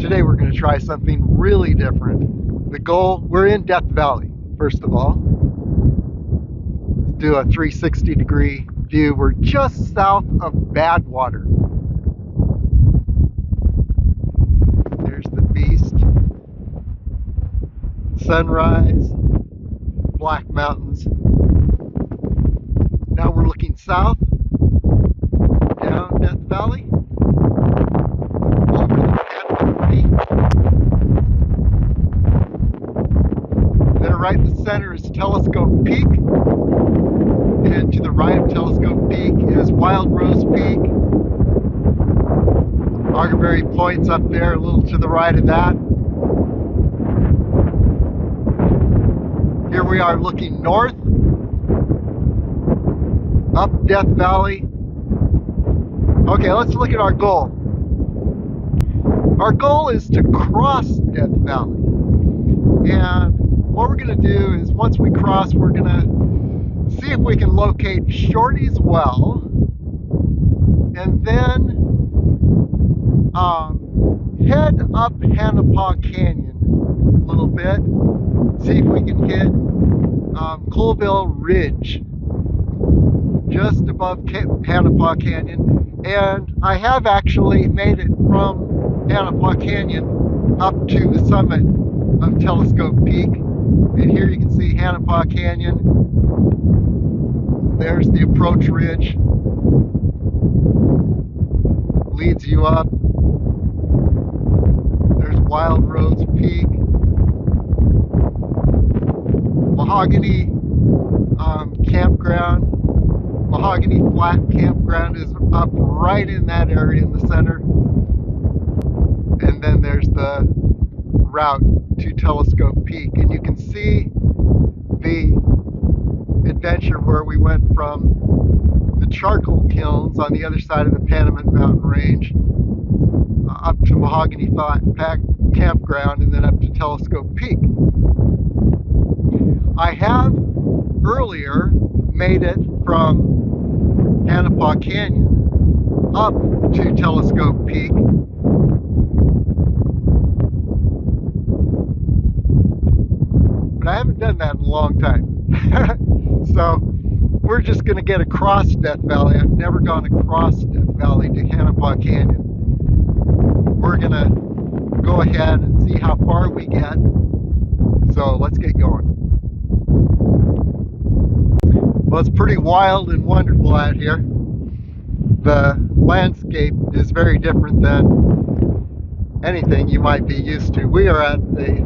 Today we're going to try something really different. The goal, we're in Death Valley, first of all. Let's do a 360-degree view. We're just south of Badwater. There's the beast. Sunrise, Black Mountains. Now we're looking south, down Death Valley, over the Canopy. There right in the center is Telescope Peak, and to the right of Telescope Peak is Wild Rose Peak. Argyberry Point's up there, a little to the right of that. Here we are looking north, up Death Valley. Okay, let's look at our goal. Our goal is to cross Death Valley. And what we're going to do is once we cross, we're going to see if we can locate Shorty's Well, and then head up Hanapaw Canyon a little bit, see if we can hit Colville Ridge just above Hanapaw Canyon. And I have actually made it from Hanapaw Canyon up to the summit of Telescope Peak. And here you can see Hanapaw Canyon. There's the approach ridge. Leads you up. There's Wild Rose Peak. Mahogany Campground. Mahogany Flat Campground is up right in that area in the center. And then there's the route to Telescope Peak. And you can see the adventure where we went from the charcoal kilns on the other side of the Panamint Mountain Range up to Mahogany Flat Campground and then up to Telescope Peak. I have earlier made it from Hanapaw Canyon up to Telescope Peak. But I haven't done that in a long time. So we're just going to get across Death Valley. I've never gone across Death Valley to Hanapaw Canyon. We're going to go ahead and see how far we get. So let's get going. Well, it's pretty wild and wonderful out here. The landscape is very different than anything you might be used to. We are at the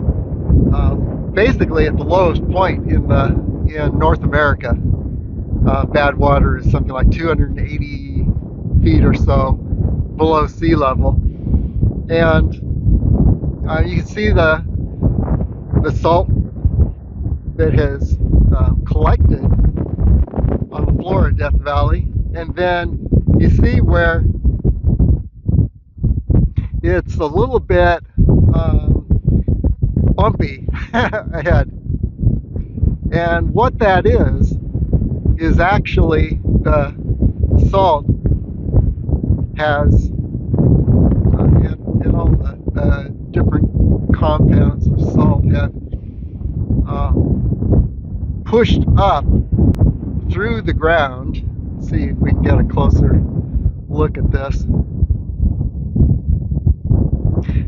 basically at the lowest point in North America. Badwater is something like 280 feet or so below sea level, and you can see the salt that has collected on the floor of Death Valley, and then you see where it's a little bit bumpy ahead. And what that is actually the salt has, and all the different compounds of salt have pushed up through the ground. Let's see if we can get a closer look at this.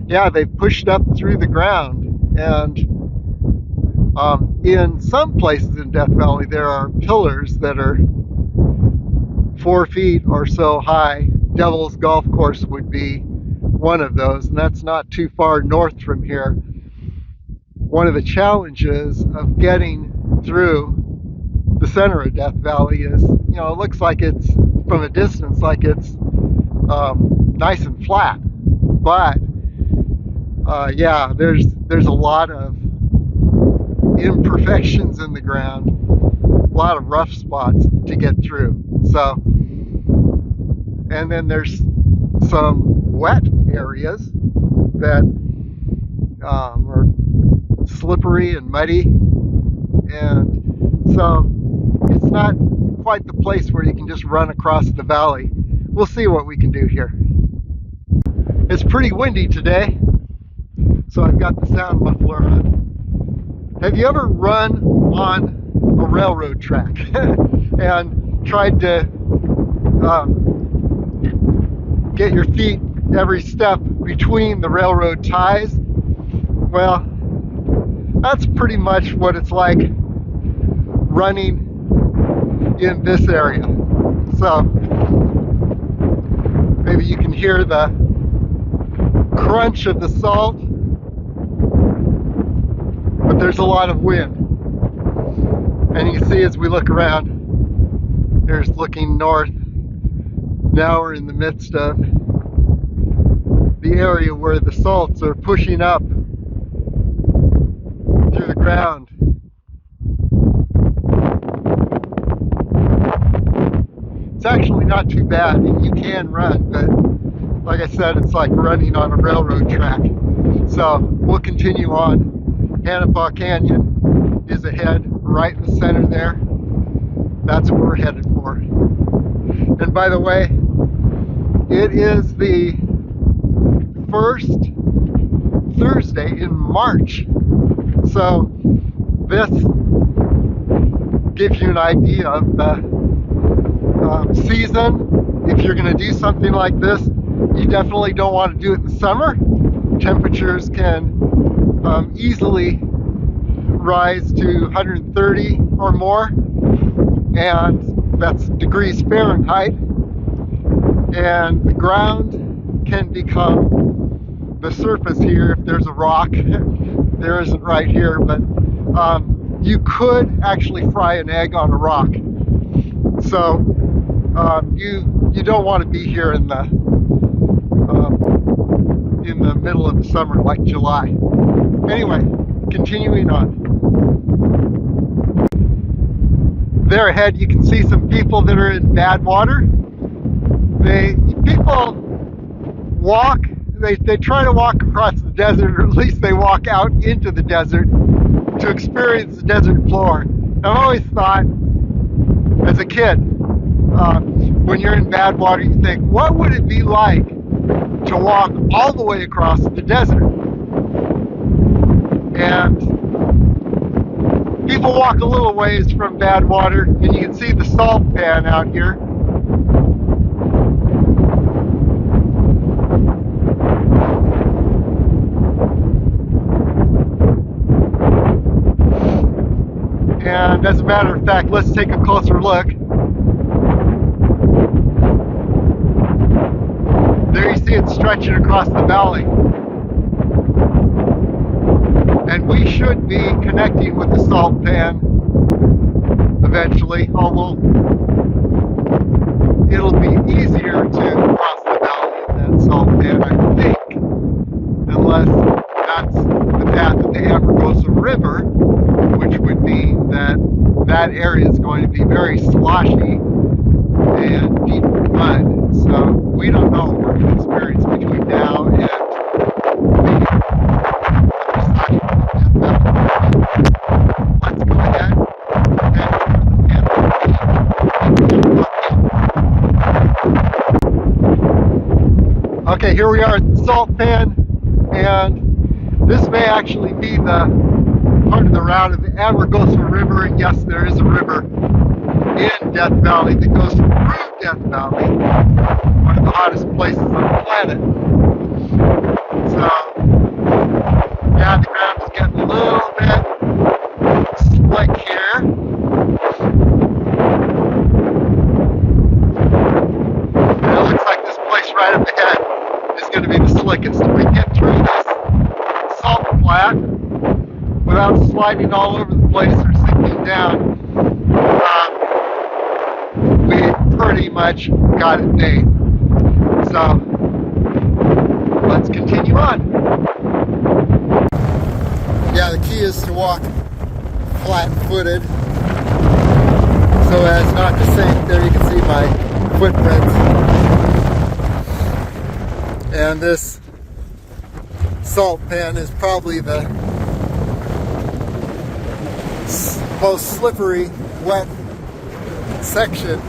Yeah, they've pushed up through the ground, and in some places in Death Valley there are pillars that are 4 feet or so high. Devil's Golf Course would be one of those, and that's not too far north from here. One of the challenges of getting through the center of Death Valley is, you know, it looks like it's, from a distance, like it's nice and flat, but yeah, there's a lot of imperfections in the ground, a lot of rough spots to get through. So, and then there's some wet areas that are slippery and muddy, and so it's not quite the place where you can just run across the valley. We'll see what we can do here. It's pretty windy today. so I've got the sound muffler on. Have you ever run on a railroad track and tried to get your feet every step between the railroad ties? Well, that's pretty much what it's like running in this area. So maybe you can hear the crunch of the salt, but there's a lot of wind. And you can see as we look around, here's looking north. Now we're in the midst of the area where the salts are pushing up through the ground. It's actually not too bad, and you can run, but like I said, it's like running on a railroad track. So we'll continue on. Hannapaw Canyon is ahead, right in the center there. That's what we're headed for. And by the way, it is the first Thursday in March. So this gives you an idea of the season. If you're going to do something like this, you definitely don't want to do it in the summer. Temperatures can easily rise to 130 or more, and that's degrees Fahrenheit, and the ground can become the surface here if there's a rock. There isn't right here, but you could actually fry an egg on a rock. So you don't want to be here in the middle of the summer, like July. Anyway, continuing on. There ahead, you can see some people that are in Badwater. People walk. They try to walk across the desert, or at least they walk out into the desert to experience the desert floor. I've always thought, as a kid, when you're in Badwater, you think, what would it be like to walk all the way across the desert? And people walk a little ways from Badwater, and you can see the salt pan out here. And as a matter of fact, let's take a closer look. There you see it stretching across the valley. And we should be connecting with the salt pan eventually, although it'll be easier to cross the valley than salt pan, I think, unless that's the path of the Amargosa River, which would mean that that area is going to be very sloshy and deep mud. So we don't know what we're going to experience between now and the other side of the valley. Let's go ahead and okay, here we are at the salt pan, and this may actually be the part of the route of the Amargosa River, and yes, there is a river in Death Valley that goes through Death Valley, one of the hottest places on the planet. So, yeah, the ground is getting a little bit slick here. And it looks like this place right up ahead is going to be the slickest. If we get through this salt flat without sliding all over the place or sinking down, we pretty much got it made. So let's continue on. Yeah, the key is to walk flat-footed so as not to sink. There you can see my footprints. And this salt pan is probably the most slippery, wet section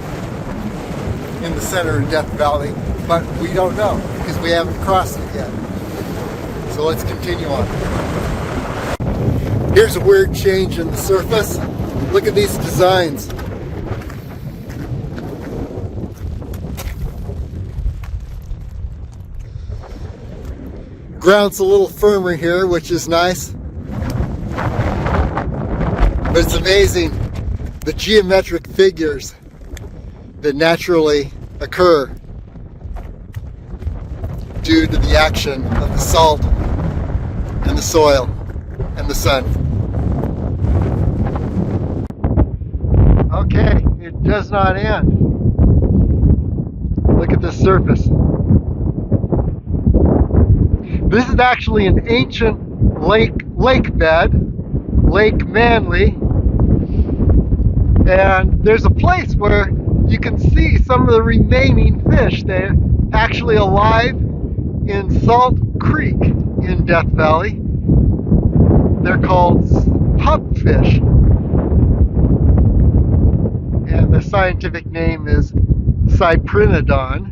in the center of Death Valley, but we don't know because we haven't crossed it yet. So let's continue on. Here's a weird change in the surface. Look at these designs. Ground's a little firmer here, which is nice. But it's amazing the geometric figures that naturally occur due to the action of the salt and the soil and the sun. Okay, it does not end. Look at this surface. This is actually an ancient lake bed, Lake Manly, and there's a place where you can see some of the remaining fish. They're actually alive in Salt Creek in Death Valley. They're called pupfish, and the scientific name is Cyprinodon.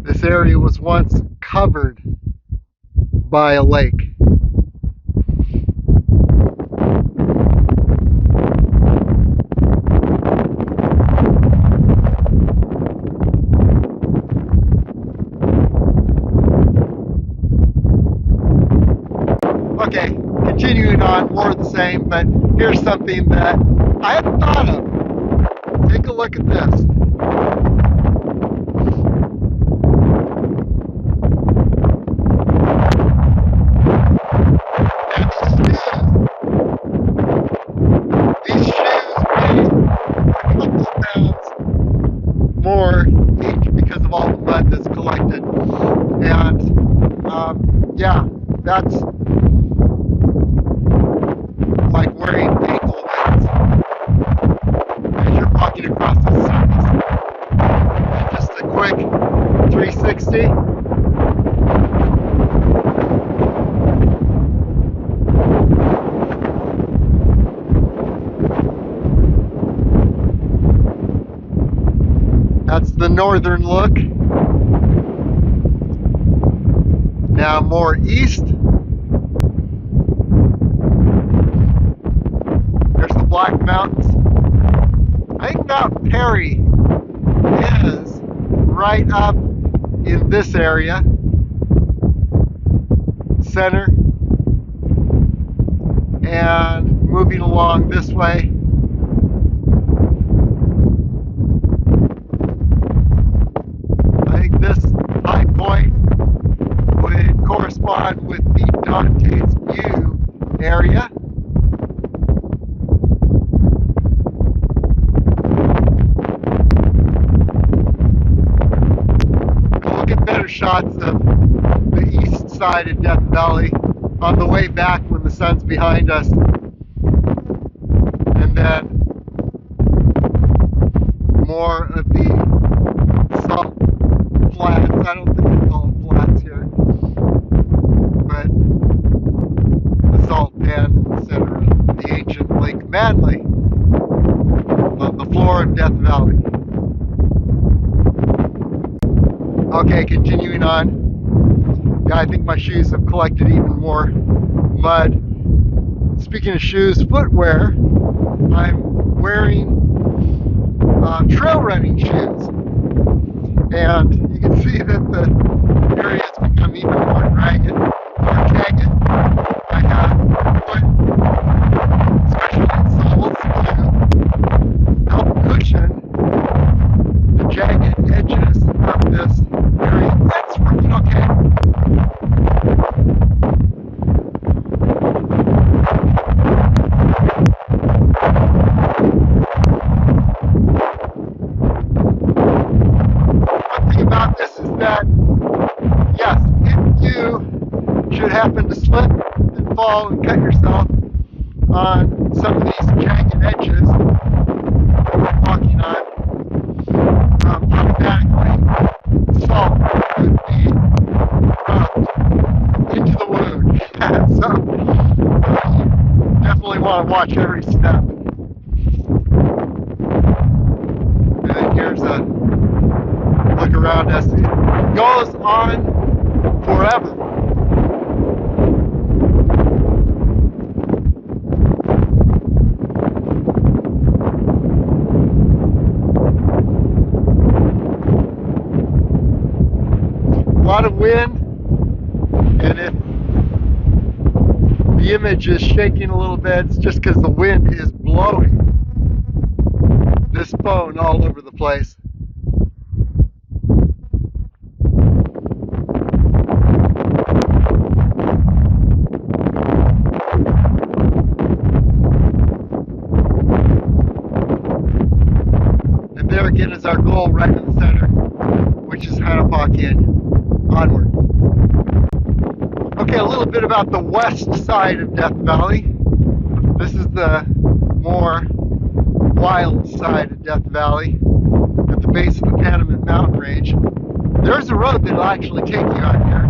This area was once covered by a lake. Okay, continuing on, more of the same, but here's something that I hadn't thought of. Take a look at this. These shoes weigh a couple pounds more each because of all the mud that's collected. And yeah, that's like wearing ankle weights as you're walking across the surface. And just a quick 360. That's the northern look. Now more east. There's the Black Mountains. I think Mount Perry is right up in this area. Center. And moving along this way. This high point would correspond with the Dante's View area. We'll get better shots of the east side of Death Valley on the way back when the sun's behind us. And then more of the salt flats. I don't think they call them flats here, but the salt pan in the center of the ancient Lake Manly on the floor of Death Valley. Okay, continuing on. Yeah, I think my shoes have collected even more mud. Speaking of shoes, footwear, I'm wearing trail running shoes. And you can see that the area has become even more ragged, more jagged. I have put special soles to help cushion the jagged edges of this area. That's working okay. About this is that, yes, if you goes on forever. A lot of wind, and if the image is shaking a little bit, it's just because the wind is blowing this phone all over the place. And there again is our goal, right in the center, which is Hanapaw Canyon. Onward. Okay, a little bit about the west side of Death Valley. This is the more wild side of Death Valley, at the base of the Panamint Mountain Range. There's a road that'll actually take you out here.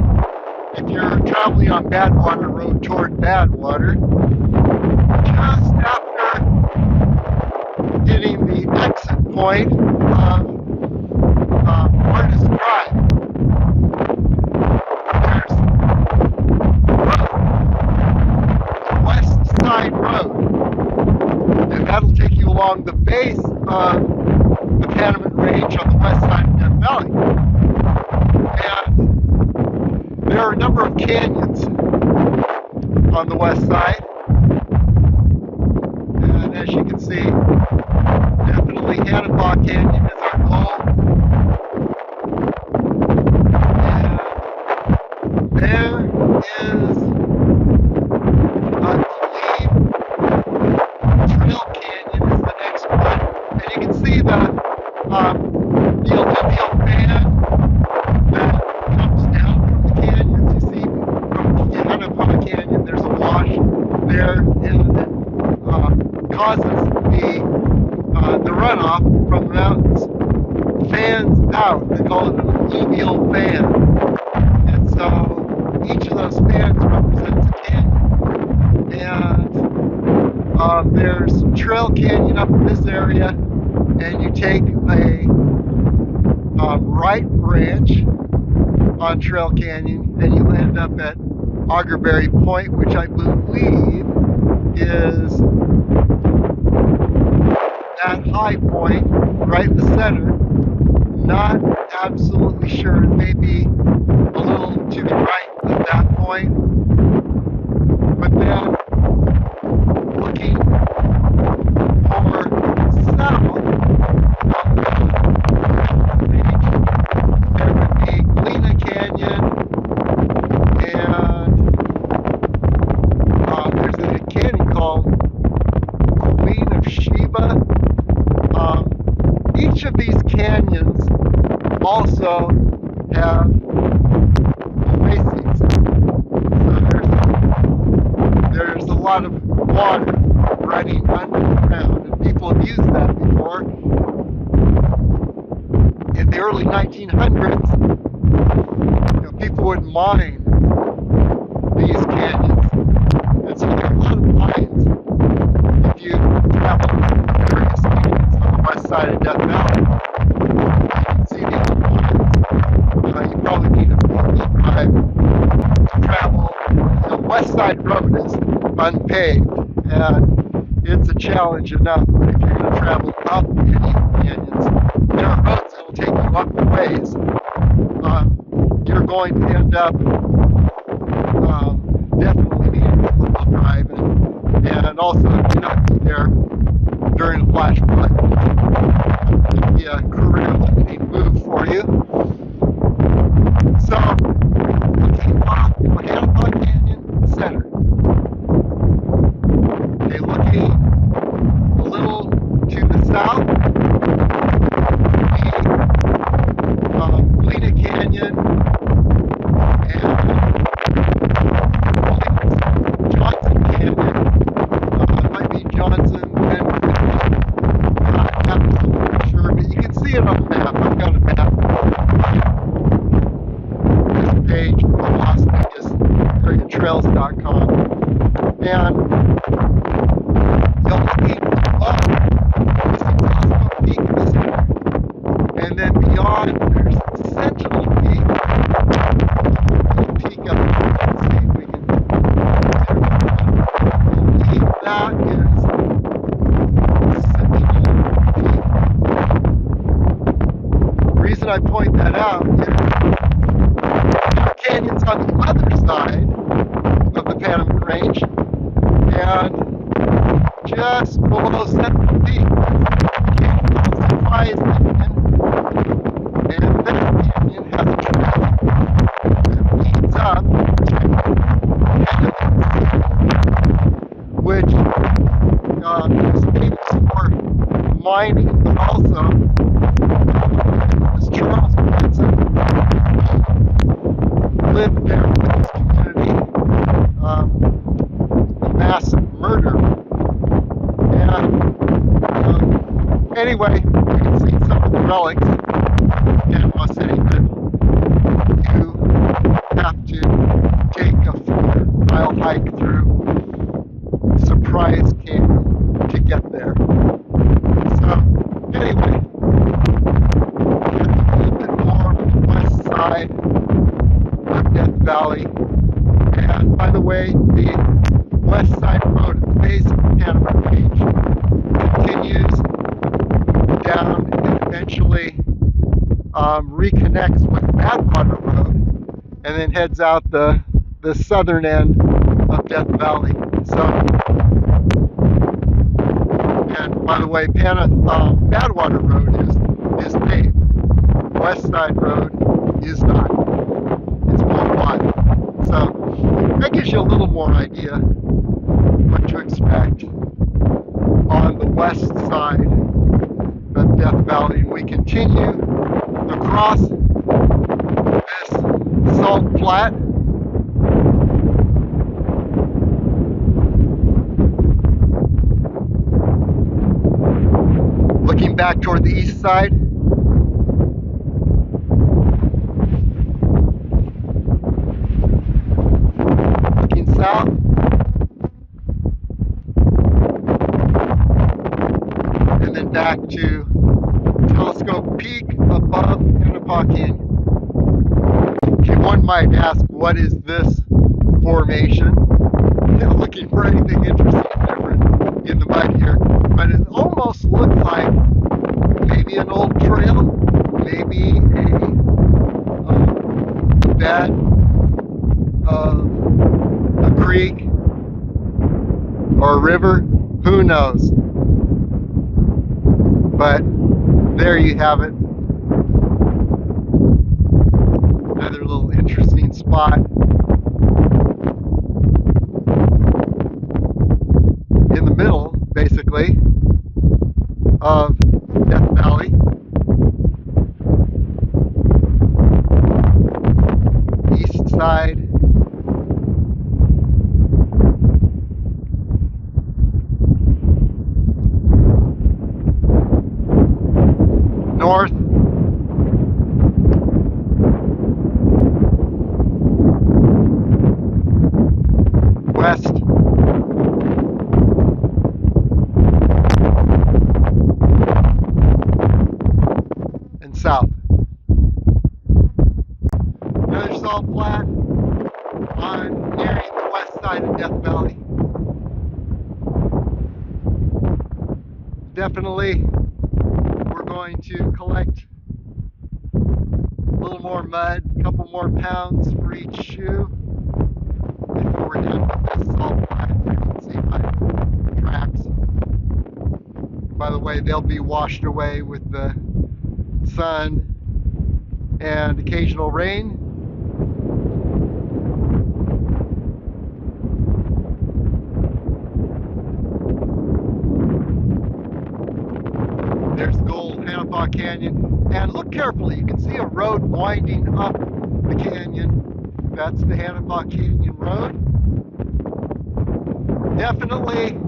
If you're traveling on Badwater Road toward Badwater, just after hitting the exit point of Artist Drive, there's the West Side Road, and that'll take you along the base of the Panamint Range on the west side of Death Valley. And there are a number of canyons on the west side, and as you can see, definitely Hanapaw Canyon is our goal. And there is, I believe, Trail Canyon is the next one, and you can see the alluvial fan that comes down from the canyons. You see from Hanapaw Canyon, there's a wash there, and it causes the runoff from the mountains fans out. They call it an alluvial fan, and so each of those fans represents a canyon. And there's Trail Canyon up in this area, and you take a right branch on Trail Canyon, and you end up at Augerberry Point, which I believe is that high point right in the center. Not absolutely sure. It may be a little to the right of that point. But then looking more south, there would be Galena Canyon, and there's a canyon called Queen of Sheba. Each of these canyons also have oases. So there's a lot of water running underground, and people have used that before. In the early 1900s, people would mine these canyons, and so there are a lot of mines. If you travel various canyons on the west side of Death Valley, you can see these mines. You probably need a 4-wheel drive to travel. The west side road is unpaved, and it's a challenge enough. But if you're going to travel up any of the canyons, there are roads that will take you up the ways. You're going to end up definitely needing a 4-wheel drive, and also you're not there during a flash flood. It would be a career limiting move for you. So, looking off the Hanapaw Canyon Center, okay, looking a little to the south, the Galena Canyon, and Johnson Canyon. It might be Johnson, and not absolutely sure, but you can see it on the map. I've got a map. This page from Las Vegas trails.com, and you'll looking above this exhaustive peak in this area, and then beyond there's Sentinel Peak, reason I point that out is the canyon's on the other side of the Panamint Range, and just below Central Peak, Surprise Canyon, and that canyon has a trail that leads up to which is famous for mining, but also as Charles Manson lived there with his community, massive murder. And anyway, you can see some of the relics in Panama City, but you have to take a 4-mile hike through Surprise Canyon to get there. So anyway, that's a little bit more on the west side of Death Valley. And by the way, the west side road at the base of the Panamint Range continues down and eventually reconnects with Badwater Road and then heads out the southern end of Death Valley. So, and by the way, Badwater Road is paved. West Side Road is not. It's more wide. So that gives you a little more idea what to expect on the west side of Death Valley. We continue across this salt flat. Looking back toward the east side. Looking south. And then back to Telescope Peak above Hanapaw Canyon. Okay, one might ask, what is this formation? Not looking for anything interesting and different in the mud here, but it almost looks like maybe an old trail, maybe a bed of a creek or a river. Who knows? But there you have it. Another little interesting spot in the middle, basically, of Death Valley. East side. North. West. And south. Another salt flat on nearing the west side of Death Valley. Definitely we're going to collect a little more mud, a couple more pounds for each shoe before we're done with this salt flat. You can see my tracks. By the way, they'll be washed away with the sun and occasional rain. There's the old Hanapaw Canyon. And look carefully, you can see a road winding up the canyon. That's the Hanapaw Canyon Road. Definitely,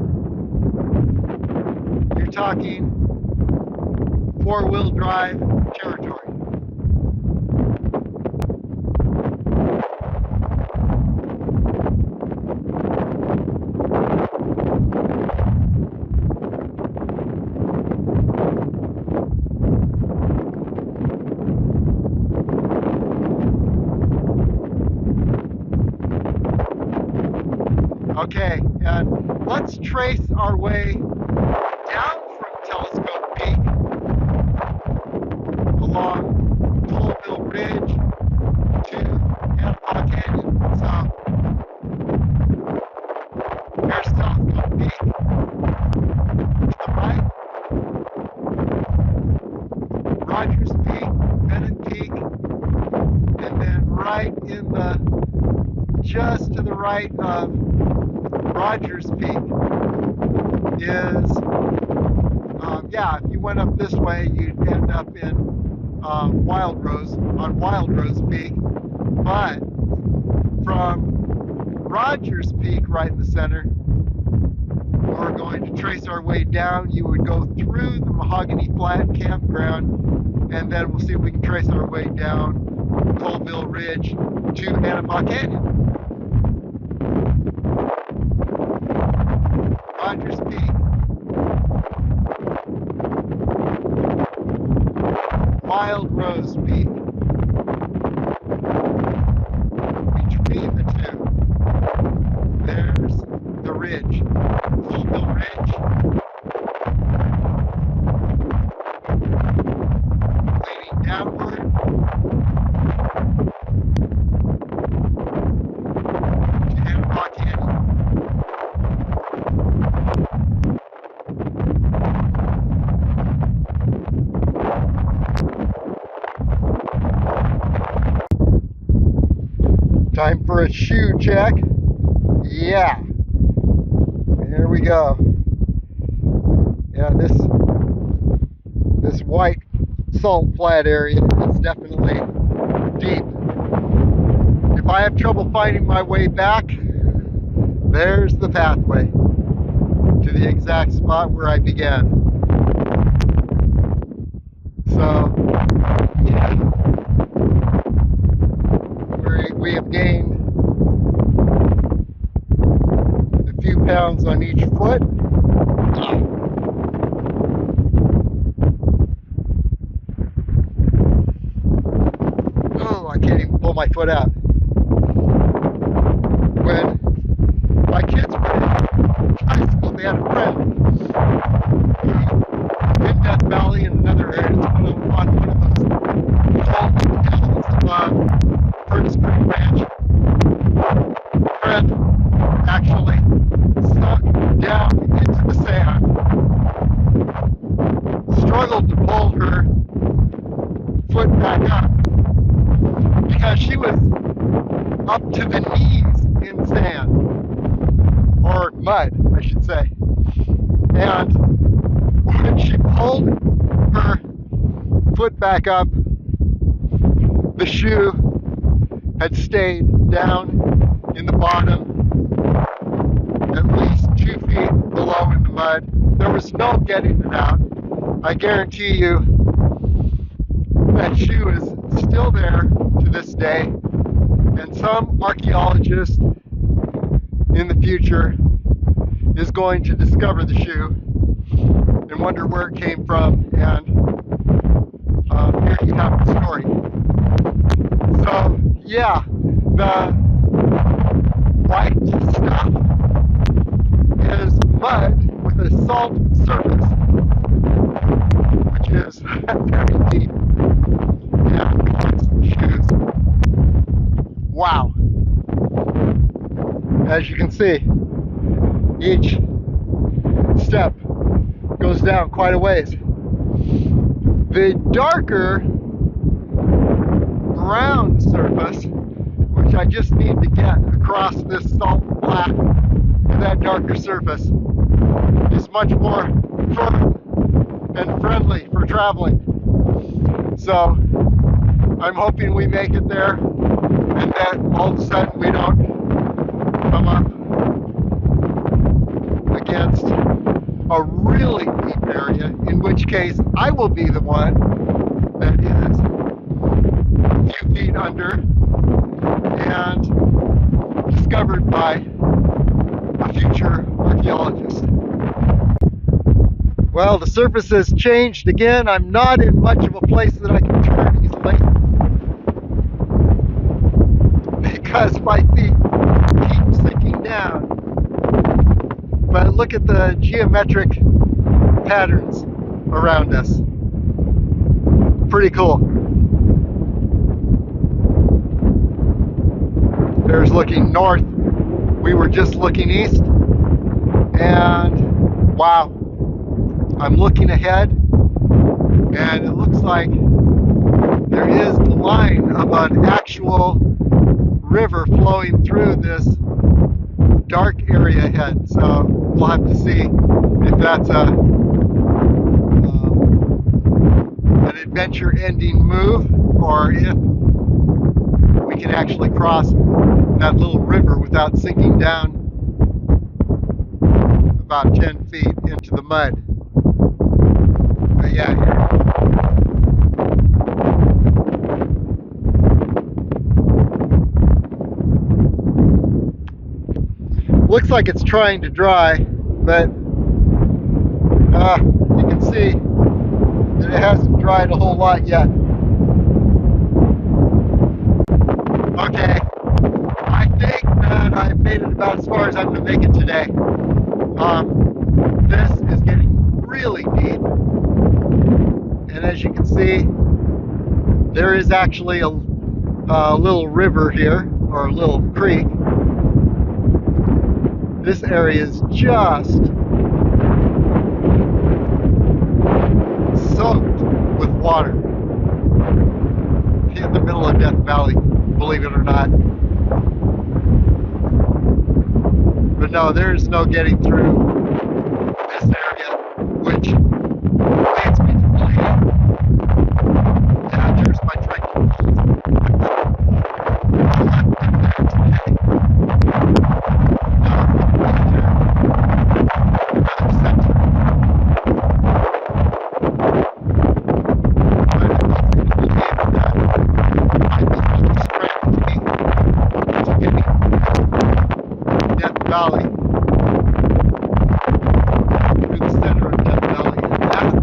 you're talking 4-wheel drive territory. Okay, and let's trace our way down from Telescope Peak along Rogers Peak, Bennett Peak, and then right in just to the right of Rogers Peak is, yeah, if you went up this way, you'd end up in Wild Rose, on Wild Rose Peak. But from Rogers Peak right in the center, we're going to trace our way down. You would go through the Mahogany Flat campground, and then we'll see if we can trace our way down Colville Ridge to Annapaw Canyon. Rogers Peak, Wild Rose Peak. Between the two, there's the ridge, Colville Ridge, leading downward to Annapaw Canyon. Time for a shoe check. Yeah. Here we go. Yeah, this white salt flat area is definitely deep. If I have trouble finding my way back, there's the pathway to the exact spot where I began. So, yeah, we have gained a few pounds on each foot. Oh, I can't even pull my foot out. When my kids were in high school, they had a friend in Death Valley in another area, on one of those tall hills above Curtis Creek Ranch. Friend actually sunk down into the sand, struggled to pull her foot back up because she was up to the knees in sand, or mud, I should say. And when she pulled her foot back up, the shoe had stayed down in the bottom, at least 2 feet below in the mud. There was no getting it out. I guarantee you that shoe is still there to this day, and some archaeologist in the future is going to discover the shoe and wonder where it came from, and here you have the story. So yeah, the white stuff is mud with a salt surface, which is very deep and collects the shoes. Wow. As you can see, each step goes down quite a ways. The darker brown surface, which I just need to get across this salt flat to that darker surface, is much more firm and friendly for traveling. So I'm hoping we make it there, and that all of a sudden we don't come up against a really deep area, in which case I will be the one that is a few feet under and discovered by a future archaeologist. Well, the surface has changed again. I'm not in much of a place that I can turn easily because my feet keep sinking down. But look at the geometric patterns around us. Pretty cool. There's looking north. We were just looking east. And wow, I'm looking ahead, and it looks like like there is the line of an actual river flowing through this dark area ahead. So we'll have to see if that's an adventure-ending move, or if we can actually cross that little river without sinking down about 10 feet into the mud. But yeah, looks like it's trying to dry, but you can see that it hasn't dried a whole lot yet. Okay, I think that I've made it about as far as I'm going to make it today. This is getting really deep, and as you can see, there is actually a little river here, or a little creek. This area is just soaked with water in the middle of Death Valley, believe it or not. But no, there's no getting through this area, which leads me to believe that there's my trekking poles. I'll have to get there today. Valley through the center of Death Valley, and that's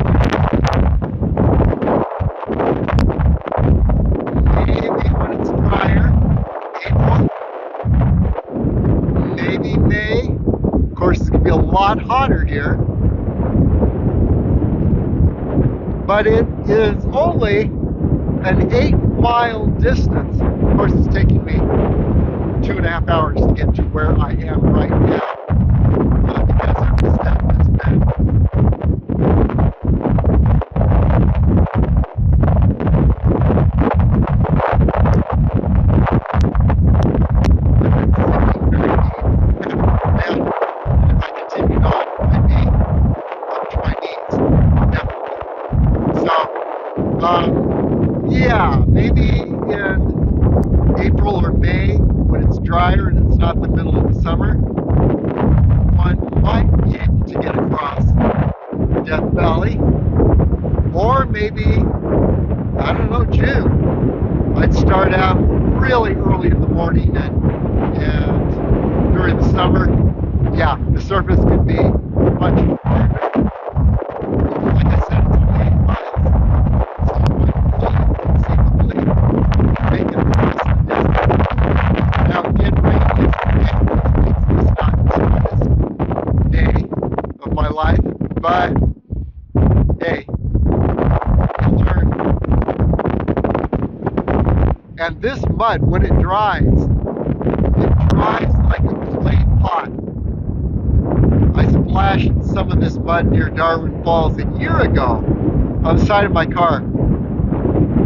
maybe when it's drier, April, maybe May. Of course, it's going to be a lot hotter here, but it is only an 8-mile distance. Of course, it's taking me 2.5 hours to get to where I am right now, because of the step that's been. And if I continued on, I'd be up to my knees, definitely. So, yeah, maybe in April or May, when it's drier and it's not the middle of the summer, one might be able to get across Death Valley. Or maybe, I don't know, June. I'd start out really early in the morning, and during the summer, yeah, the surface could be much harder. Like I said, it's only 8 miles. So I might conceivably make it across the distance. Now, again, rain is it's not the smartest day of my life, but hey, you'll learn. And this mud, when it dries like a clay pot. I splashed some of this mud near Darwin Falls a year ago on the side of my car.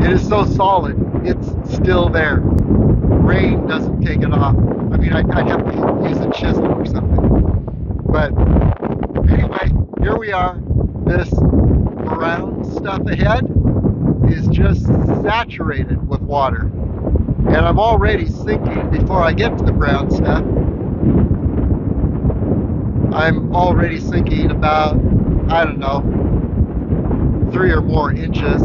It is so solid, it's still there. Rain doesn't take it off. I mean, I'd have to use a chisel or something. But anyway, here we are. This brown stuff ahead is just saturated with water. And I'm already sinking before I get to the brown stuff. I'm already sinking about, I don't know, 3 or more inches.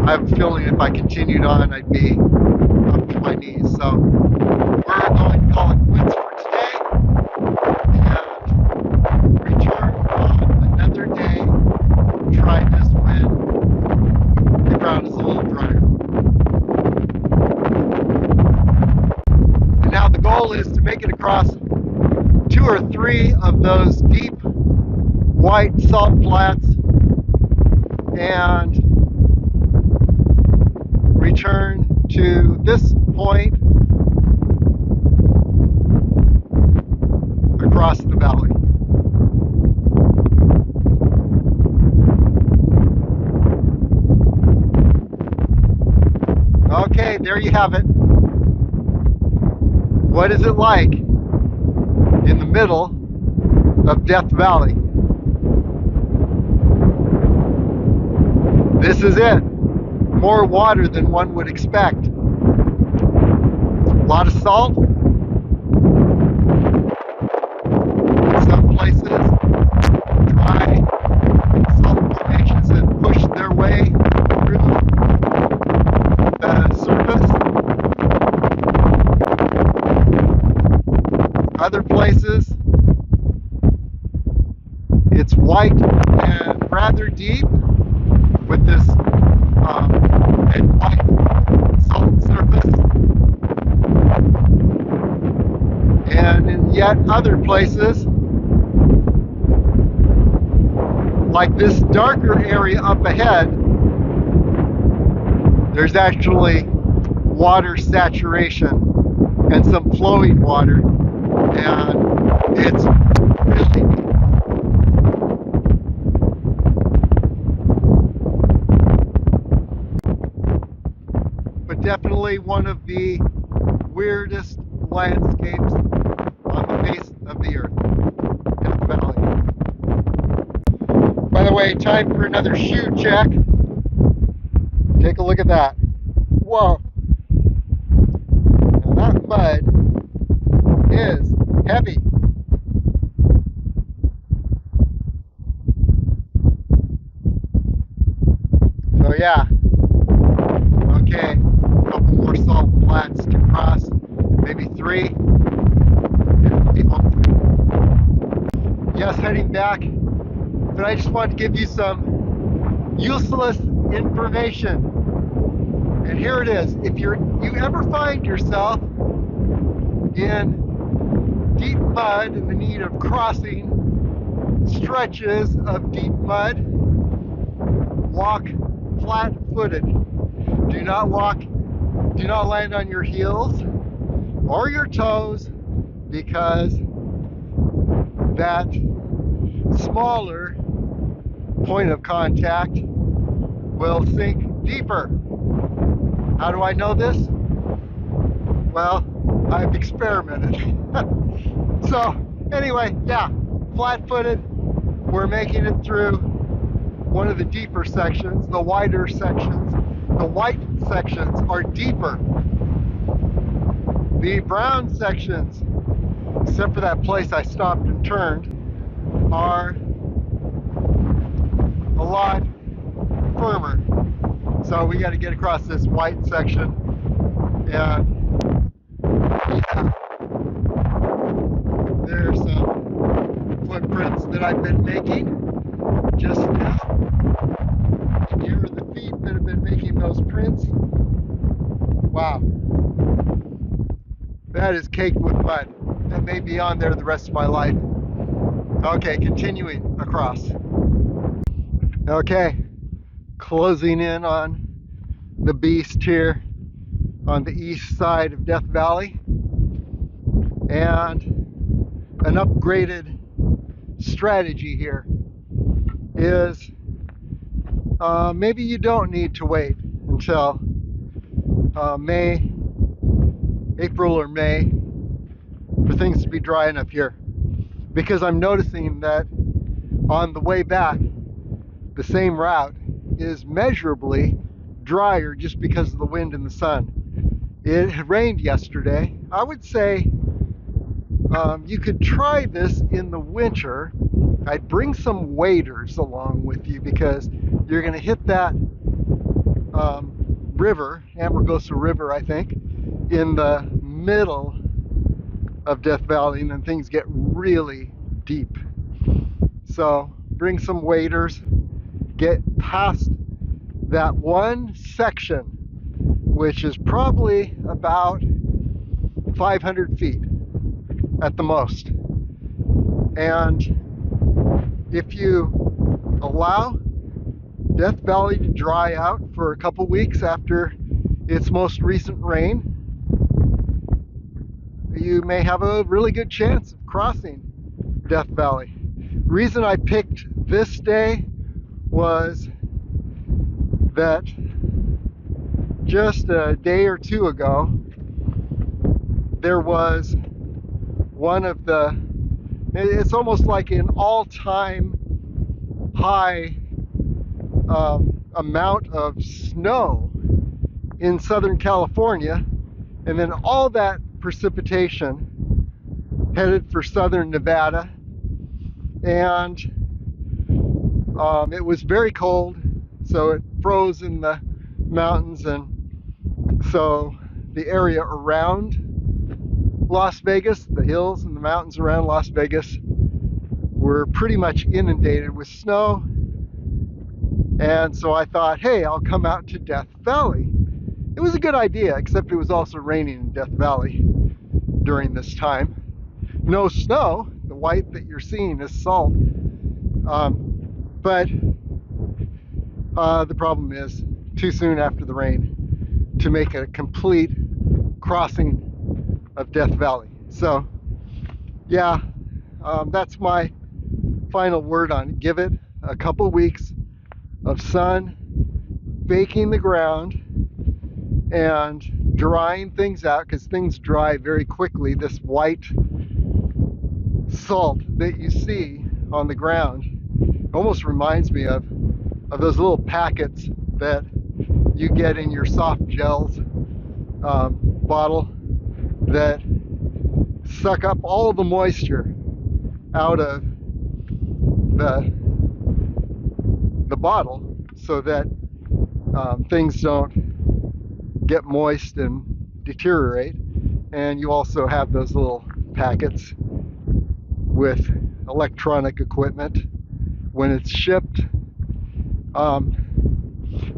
I have a feeling if I continued on, I'd be up to my knees. So we're going to call it quits for today and return on another day. Try this when the ground is a little drier. And now the goal is to make it across 2 or 3 of those deep white salt flats and return to this point across the valley. Okay, there you have it. What is it like in the middle of Death Valley? This is it. More water than one would expect. A lot of salt. Some places dry salt formations that push their way through the surface. Other places it's white and rather deep with this and white salt surface. And in yet other places, like this darker area up ahead, there's actually water saturation and some flowing water, and it's really neat. But definitely one of the weirdest landscapes on the face of the earth, Death Valley. By the way, time for another shoe check. Take a look at that. Whoa. Now that mud is heavy. So yeah. Okay, a couple more salt flats to cross, maybe 3, and we'll be home. Yes, heading back, but I just wanted to give you some useless information. And here it is. If you ever find yourself in deep mud in the need of crossing stretches of deep mud, walk flat-footed. Do not land on your heels or your toes, because that smaller point of contact will sink deeper. How do I know this? Well, I've experimented. So anyway, yeah, flat-footed. We're making it through one of the deeper sections, the wider sections. The white sections are deeper. The brown sections, except for that place I stopped and turned, are a lot firmer. So we got to get across this white section, and yeah, there's some footprints that I've been making just now. And here are the feet that have been making those prints. Wow. That is caked with mud. That may be on there the rest of my life. Okay, continuing across. Okay, closing in on the beast here on the east side of Death Valley. And an upgraded strategy here is maybe you don't need to wait until April or May for things to be dry enough here, because I'm noticing that on the way back the same route is measurably drier just because of the wind and the sun. It had rained yesterday. I would say you could try this in the winter. I'd bring some waders along with you, because you're going to hit that river, Amargosa River, I think, in the middle of Death Valley, and then things get really deep. So bring some waders, get past that one section, which is probably about 500 feet at the most. And if you allow Death Valley to dry out for a couple weeks after its most recent rain, you may have a really good chance of crossing Death Valley. The reason I picked this day was that just a day or two ago, there was one of the, it's almost like an all-time high amount of snow in Southern California, and then all that precipitation headed for Southern Nevada, and it was very cold, so it froze in the mountains, and so the area around Las Vegas, the hills and the mountains around Las Vegas, were pretty much inundated with snow. And so I thought, hey, I'll come out to Death Valley. It was a good idea, except it was also raining in Death Valley during this time. No snow, the white that you're seeing is salt. But the problem is, too soon after the rain to make a complete crossing of Death Valley. So yeah, that's my final word on it. Give it a couple weeks of sun, baking the ground, and drying things out, because things dry very quickly. This white salt that you see on the ground almost reminds me of those little packets that you get in your soft gels bottle that suck up all the moisture out of the bottle, so that things don't get moist and deteriorate. And you also have those little packets with electronic equipment when it's shipped.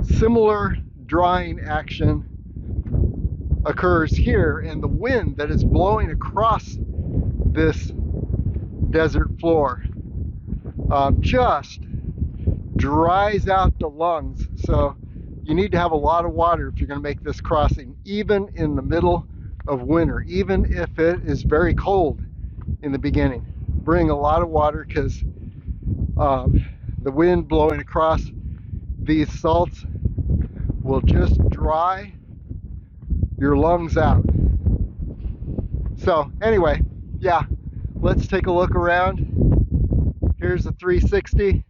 Similar drying action occurs here, and the wind that is blowing across this desert floor just dries out the lungs. So you need to have a lot of water if you're going to make this crossing, even in the middle of winter, even if it is very cold in the beginning. Bring a lot of water, because the wind blowing across these salts will just dry your lungs out. So anyway, yeah, let's take a look around. Here's the 360.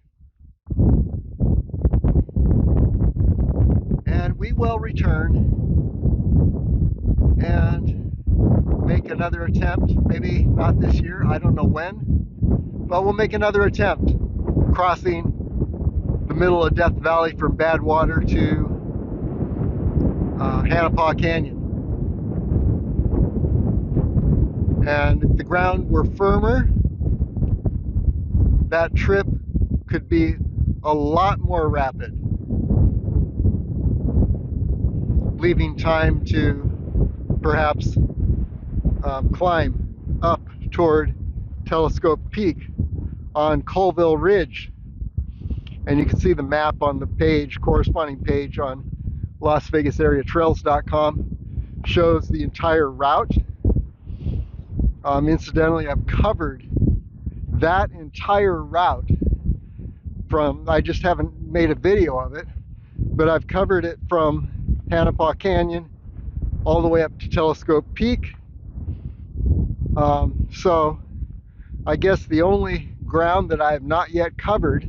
And we will return and make another attempt. Maybe not this year, I don't know when, but we'll make another attempt crossing the middle of Death Valley from Badwater to Hanapah Canyon. And if the ground were firmer, that trip could be a lot more rapid, leaving time to perhaps climb up toward Telescope Peak on Colville Ridge. And you can see the map on the page, corresponding page on LasVegasAreaTrails.com, shows the entire route. Incidentally, I've covered that entire route from, I just haven't made a video of it, but I've covered it from Hanapah Canyon all the way up to Telescope Peak. So I guess the only ground that I have not yet covered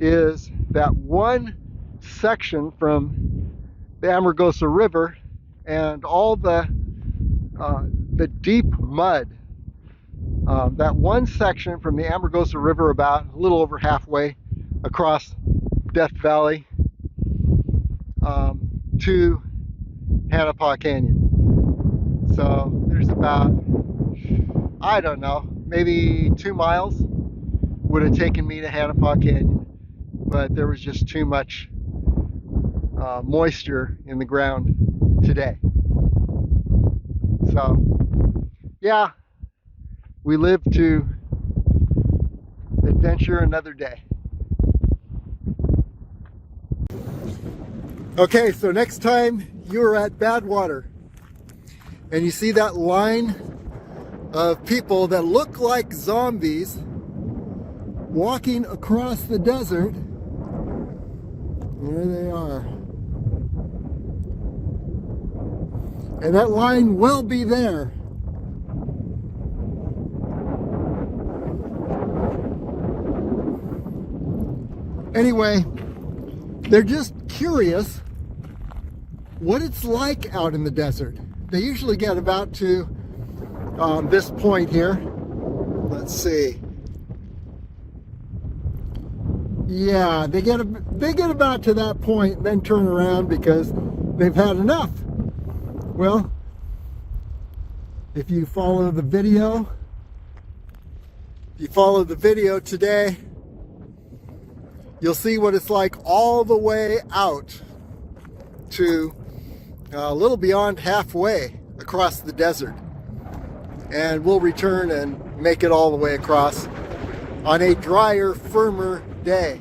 is that one section from the Amargosa River and all the deep mud. That one section from the Amargosa River, about a little over halfway across Death Valley to Hanapah Canyon. So there's about, I don't know, maybe 2 miles would have taken me to Hanapah Canyon, but there was just too much moisture in the ground today. So yeah, we live to adventure another day. Okay, so next time you're at Badwater and you see that line of people that look like zombies walking across the desert, there they are. And that line will be there. Anyway, they're just curious what it's like out in the desert. They usually get about to this point here. Let's see. Yeah, they get about to that point and then turn around because they've had enough. Well, if you follow the video, today, you'll see what it's like all the way out to a little beyond halfway across the desert. And we'll return and make it all the way across on a drier, firmer day.